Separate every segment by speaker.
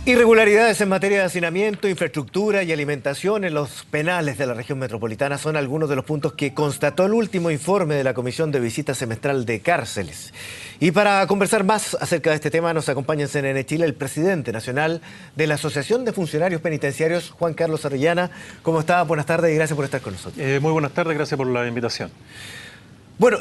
Speaker 1: Irregularidades en materia de hacinamiento, infraestructura y alimentación en los penales de la región metropolitana son algunos de los puntos que constató el último informe de la Comisión de Visita Semestral de Cárceles. Y para conversar más acerca de este tema nos acompaña en CNN Chile el presidente nacional de la Asociación de Funcionarios Penitenciarios, Juan Carlos Arellana. ¿Cómo está? Buenas tardes y gracias por estar con nosotros.
Speaker 2: Muy buenas tardes, gracias por la invitación.
Speaker 1: Bueno,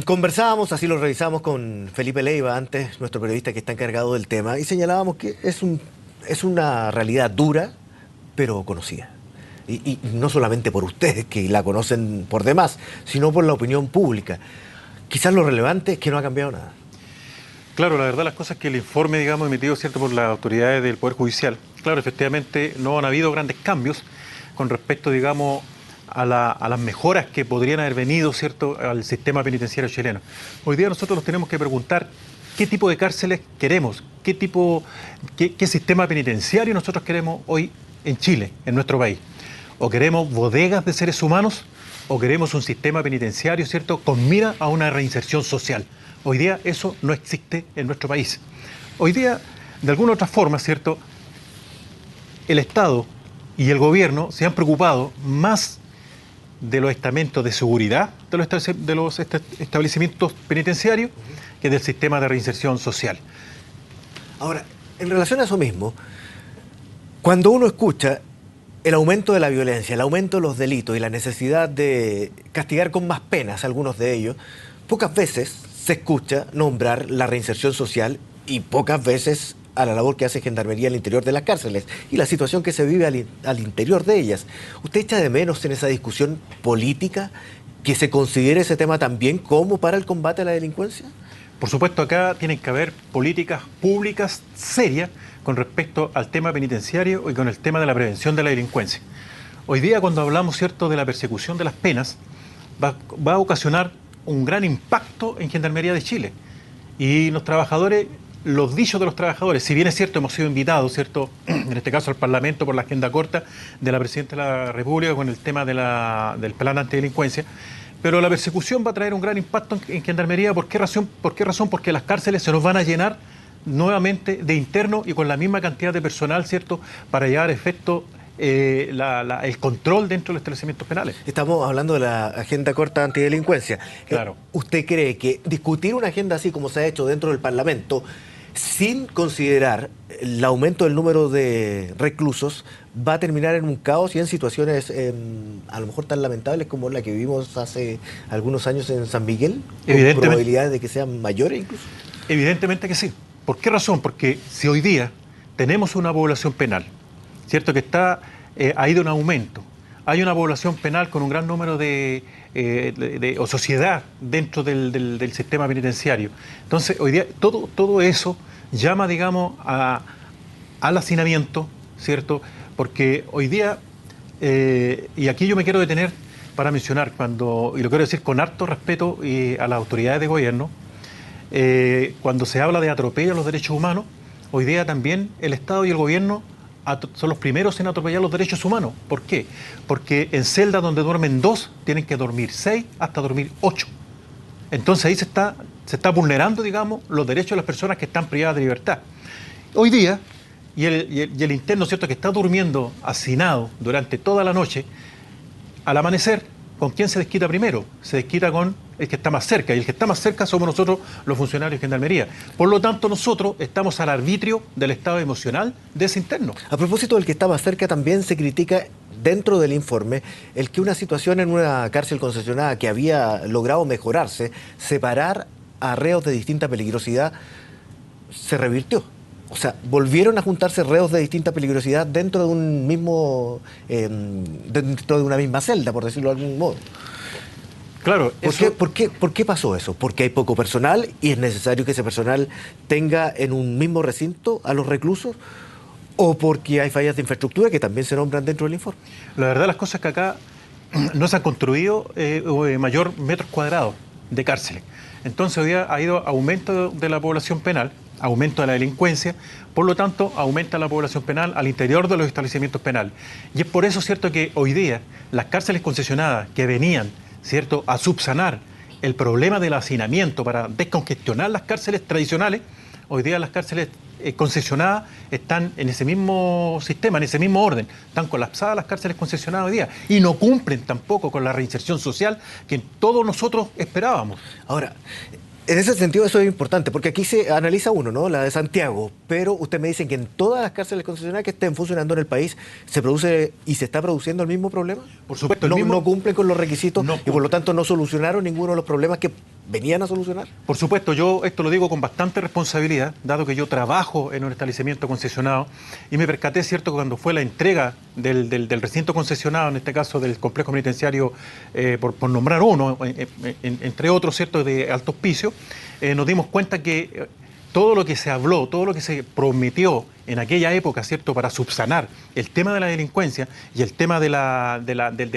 Speaker 1: conversábamos, así lo revisamos con Felipe Leiva antes, nuestro periodista que está encargado del tema, y señalábamos que es una realidad dura, pero conocida. Y no solamente por ustedes, que la conocen por demás, sino por la opinión pública. Quizás lo relevante es que no ha cambiado nada.
Speaker 2: Claro, la verdad las cosas es que el informe, digamos, emitido cierto por las autoridades del Poder Judicial, claro, efectivamente no han habido grandes cambios con respecto, digamos, a las mejoras que podrían haber venido, ¿cierto?, al sistema penitenciario chileno. Hoy día nosotros nos tenemos que preguntar qué tipo de cárceles queremos, qué sistema penitenciario nosotros queremos hoy en Chile, en nuestro país. O queremos bodegas de seres humanos, o queremos un sistema penitenciario, ¿cierto?, con mira a una reinserción social. Hoy día eso no existe en nuestro país. Hoy día, de alguna u otra forma, ¿cierto?, el Estado y el gobierno se han preocupado más de los estamentos de seguridad de los establecimientos penitenciarios que del sistema de reinserción social.
Speaker 1: Ahora, en relación a eso mismo, cuando uno escucha el aumento de la violencia, el aumento de los delitos y la necesidad de castigar con más penas algunos de ellos, pocas veces se escucha nombrar la reinserción social y pocas veces a la labor que hace Gendarmería al interior de las cárceles y la situación que se vive al interior de ellas. ¿Usted echa de menos en esa discusión política que se considere ese tema también como para el combate a la delincuencia?
Speaker 2: Por supuesto, acá tienen que haber políticas públicas serias con respecto al tema penitenciario y con el tema de la prevención de la delincuencia. Hoy día, cuando hablamos, ¿cierto?, de la persecución de las penas, va a ocasionar un gran impacto en Gendarmería de Chile. Y los trabajadores, los dichos de los trabajadores, si bien es cierto, hemos sido invitados, ¿cierto?, en este caso al Parlamento por la agenda corta de la Presidenta de la República con el tema del plan antidelincuencia, pero la persecución va a traer un gran impacto en Gendarmería. ¿Por qué razón? Porque las cárceles se nos van a llenar nuevamente de internos y con la misma cantidad de personal, ¿cierto?, para llevar a efecto el control dentro de los establecimientos penales.
Speaker 1: Estamos hablando de la agenda corta antidelincuencia.
Speaker 2: Claro.
Speaker 1: ¿Usted cree que discutir una agenda así como se ha hecho dentro del Parlamento, sin considerar el aumento del número de reclusos, va a terminar en un caos y en situaciones a lo mejor tan lamentables como la que vivimos hace algunos años en San Miguel? ¿Con probabilidades de que sean mayores incluso?
Speaker 2: Evidentemente que sí. ¿Por qué razón? Porque si hoy día tenemos una población penal, ¿cierto?, que ha ido en aumento, hay una población penal con un gran número o sociedad dentro del sistema penitenciario. Entonces, hoy día todo eso llama, digamos, al hacinamiento, ¿cierto? Porque hoy día, y aquí yo me quiero detener para mencionar, y lo quiero decir con harto respeto a las autoridades de gobierno, cuando se habla de atropello a los derechos humanos, hoy día también el Estado y el gobierno son los primeros en atropellar los derechos humanos. ¿Por qué? Porque en celdas donde duermen 2, tienen que dormir 6 hasta dormir 8. Entonces ahí se está vulnerando, digamos, los derechos de las personas que están privadas de libertad. Hoy día, y el interno, ¿cierto?, que está durmiendo hacinado durante toda la noche, al amanecer, ¿con quién se desquita primero? Se desquita con el que está más cerca, y el que está más cerca somos nosotros, los funcionarios de Gendarmería. Por lo tanto, nosotros estamos al arbitrio del estado emocional de ese interno.
Speaker 1: A propósito del que está más cerca, también se critica dentro del informe el que una situación en una cárcel concesionada que había logrado mejorarse, separar a reos de distinta peligrosidad, se revirtió. O sea, volvieron a juntarse reos de distinta peligrosidad dentro de un mismo, dentro de una misma celda, por decirlo de algún modo.
Speaker 2: Claro.
Speaker 1: ¿Por qué pasó eso? ¿Porque hay poco personal y es necesario que ese personal tenga en un mismo recinto a los reclusos? ¿O porque hay fallas de infraestructura que también se nombran dentro del informe?
Speaker 2: La verdad las cosas es que acá no se han construido mayor metros cuadrados de cárceles. Entonces hoy día ha ido aumento de la población penal, aumento de la delincuencia, por lo tanto aumenta la población penal al interior de los establecimientos penales. Y es por eso, ¿cierto?, que hoy día las cárceles concesionadas que venían, ¿cierto?, a subsanar el problema del hacinamiento para descongestionar las cárceles tradicionales, hoy día las cárceles concesionadas están en ese mismo sistema, en ese mismo orden. Están colapsadas las cárceles concesionadas hoy día y no cumplen tampoco con la reinserción social que todos nosotros esperábamos.
Speaker 1: Ahora, en ese sentido eso es importante, porque aquí se analiza uno, ¿no? La de Santiago, pero usted me dice que en todas las cárceles concesionarias que estén funcionando en el país se produce y se está produciendo el mismo problema.
Speaker 2: Por supuesto,
Speaker 1: No cumplen con los requisitos
Speaker 2: no
Speaker 1: y por lo tanto no solucionaron ninguno de los problemas que venían a solucionar.
Speaker 2: Por supuesto, yo esto lo digo con bastante responsabilidad, dado que yo trabajo en un establecimiento concesionado y me percaté, cierto, que cuando fue la entrega del recinto concesionado, en este caso del complejo penitenciario, por nombrar uno, entre otros, cierto, de alto hospicio, nos dimos cuenta que todo lo que se habló, todo lo que se prometió en aquella época, ¿cierto?, para subsanar el tema de la delincuencia y el tema del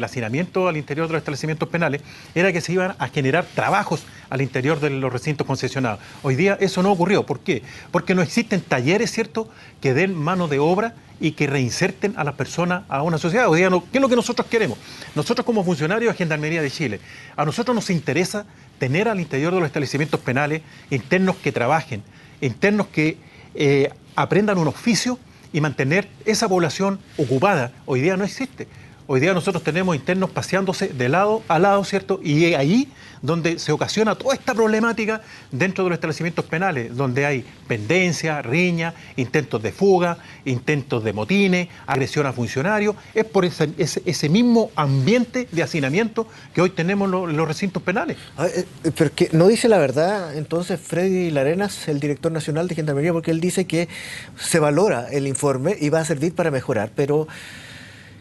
Speaker 2: hacinamiento al interior de los establecimientos penales, era que se iban a generar trabajos al interior de los recintos concesionados. Hoy día eso no ocurrió. ¿Por qué? Porque no existen talleres, ¿cierto?, que den mano de obra y que reinserten a las personas a una sociedad. Hoy día, ¿qué es lo que nosotros queremos? Nosotros como funcionarios de Gendarmería de Chile, a nosotros nos interesa tener al interior de los establecimientos penales internos que trabajen, internos que aprendan un oficio y mantener esa población ocupada. Hoy día no existe. Hoy día nosotros tenemos internos paseándose de lado a lado, ¿cierto? Y es ahí donde se ocasiona toda esta problemática dentro de los establecimientos penales, donde hay pendencia, riña, intentos de fuga, intentos de motines, agresión a funcionarios. Es por ese mismo ambiente de hacinamiento que hoy tenemos en los recintos penales.
Speaker 1: Pero que no dice la verdad, entonces, Freddy Larenas, el director nacional de Gendarmería, porque él dice que se valora el informe y va a servir para mejorar, pero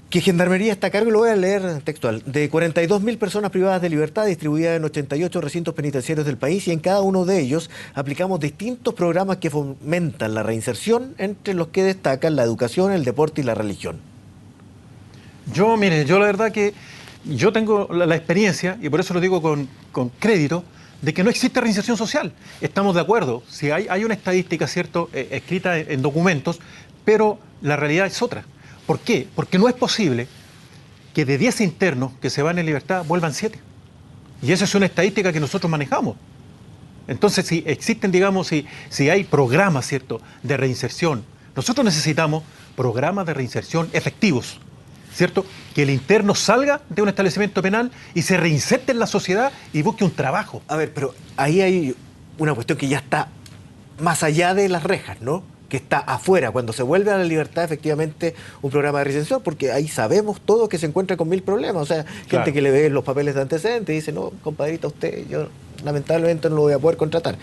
Speaker 1: que Gendarmería está a cargo, y lo voy a leer textual, de 42.000 personas privadas de libertad distribuidas en 88 recintos penitenciarios del país, y en cada uno de ellos aplicamos distintos programas que fomentan la reinserción, entre los que destacan la educación, el deporte y la religión.
Speaker 2: Mire, yo la verdad que yo tengo la experiencia, y por eso lo digo con crédito, de que no existe reinserción social. Estamos de acuerdo, si hay una estadística, ¿cierto?, escrita en documentos, pero la realidad es otra. ¿Por qué? Porque no es posible que de 10 internos que se van en libertad vuelvan 7. Y esa es una estadística que nosotros manejamos. Entonces, si existen, digamos, si hay programas, ¿cierto?, de reinserción, nosotros necesitamos programas de reinserción efectivos, ¿cierto? Que el interno salga de un establecimiento penal y se reinserte en la sociedad y busque un trabajo.
Speaker 1: A ver, pero ahí hay una cuestión que ya está más allá de las rejas, ¿no? Que está afuera, cuando se vuelve a la libertad, efectivamente, un programa de reinserción, porque ahí sabemos todos que se encuentra con 1000 problemas. O sea, gente
Speaker 2: Claro.
Speaker 1: que le ve los papeles de antecedentes y dice, no, compadrita, usted, yo lamentablemente no lo voy a poder contratar.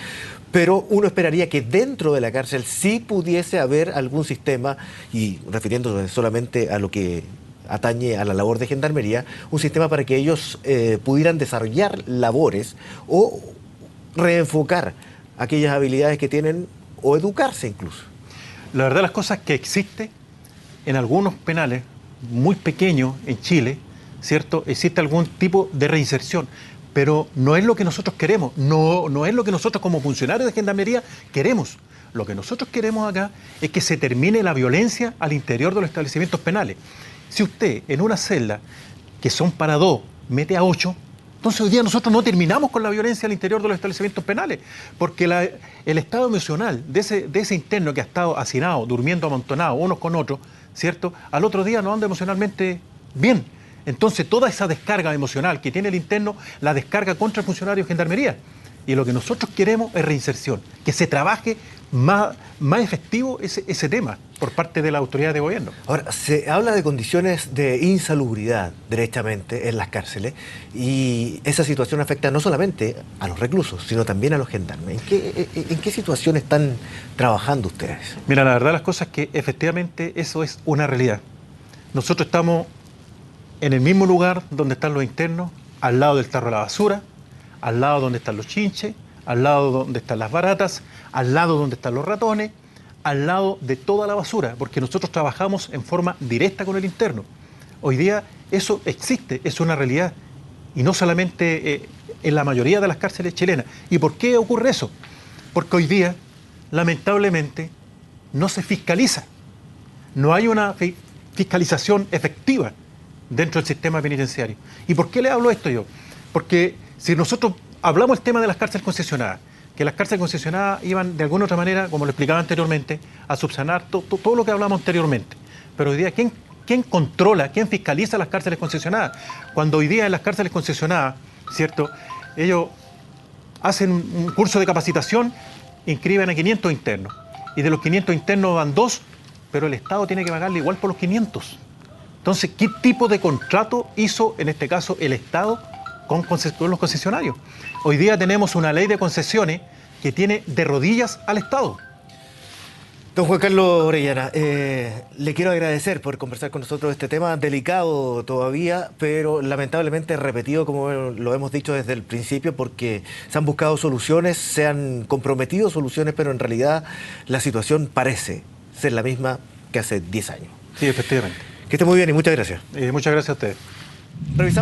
Speaker 1: Pero uno esperaría que dentro de la cárcel sí pudiese haber algún sistema, y refiriéndose solamente a lo que atañe a la labor de Gendarmería, un sistema para que ellos pudieran desarrollar labores o reenfocar aquellas habilidades que tienen o educarse incluso.
Speaker 2: La verdad, las cosas que existe en algunos penales muy pequeños en Chile, ¿cierto? Existe algún tipo de reinserción, pero no es lo que nosotros queremos, no es lo que nosotros como funcionarios de Gendarmería queremos. Lo que nosotros queremos acá es que se termine la violencia al interior de los establecimientos penales. Si usted en una celda, que son para 2, mete a 8, entonces hoy día nosotros no terminamos con la violencia al interior de los establecimientos penales, porque el estado emocional de ese interno que ha estado hacinado, durmiendo amontonado unos con otros, ¿cierto?, al otro día no anda emocionalmente bien. Entonces toda esa descarga emocional que tiene el interno la descarga contra el funcionario de Gendarmería. Y lo que nosotros queremos es reinserción, que se trabaje más efectivo ese tema por parte de la autoridad de gobierno.
Speaker 1: Ahora, se habla de condiciones de insalubridad, derechamente, en las cárceles, y esa situación afecta no solamente a los reclusos, sino también a los gendarmes. ¿En qué situación están trabajando ustedes?
Speaker 2: Mira, la verdad las cosas es que efectivamente eso es una realidad. Nosotros estamos en el mismo lugar donde están los internos, al lado del tarro de la basura, al lado donde están los chinches, al lado donde están las baratas, al lado donde están los ratones, al lado de toda la basura, porque nosotros trabajamos en forma directa con el interno. Hoy día eso existe, es una realidad, y no solamente en la mayoría de las cárceles chilenas. ¿Y por qué ocurre eso? Porque hoy día, lamentablemente, no se fiscaliza. No hay una fiscalización efectiva dentro del sistema penitenciario. ¿Y por qué le hablo esto yo? Porque si nosotros hablamos del tema de las cárceles concesionadas, que las cárceles concesionadas iban de alguna otra manera, como lo explicaba anteriormente, a subsanar todo lo que hablamos anteriormente. Pero hoy día, ¿quién controla, quién fiscaliza las cárceles concesionadas? Cuando hoy día en las cárceles concesionadas, ¿cierto? Ellos hacen un curso de capacitación, inscriben a 500 internos. Y de los 500 internos van 2, pero el Estado tiene que pagarle igual por los 500. Entonces, ¿qué tipo de contrato hizo, en este caso, el Estado con los concesionarios? Hoy día tenemos una ley de concesiones que tiene de rodillas al Estado.
Speaker 1: Don Juan Carlos Orellana, le quiero agradecer por conversar con nosotros este tema delicado todavía, pero lamentablemente repetido, como lo hemos dicho desde el principio, porque se han buscado soluciones, se han comprometido soluciones, pero en realidad la situación parece ser la misma que hace 10 años.
Speaker 2: Sí, efectivamente.
Speaker 1: Que esté muy bien y muchas gracias.
Speaker 2: Muchas gracias a ustedes.
Speaker 1: Revisamos